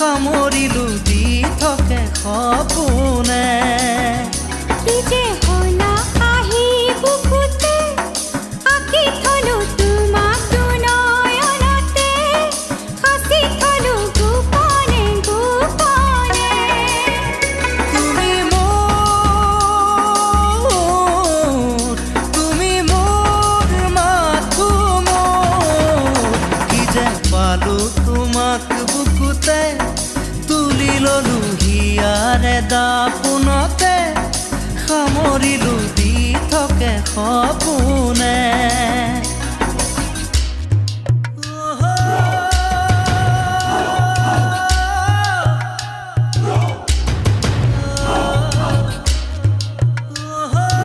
সামৰিলো দি থাকে সপোনে কি যে হলা আহি বুকুতে আঁকি থলো তোমাক দুনয়নতে সাঁচি থলো গোপনে গোপনে তুমি মোৰ মাথো মোৰ কি যে পালো তোমাক বুকুতে তুলি ললো হিয়াৰে দাপোনতে সামৰিলো দি থাকে সপোন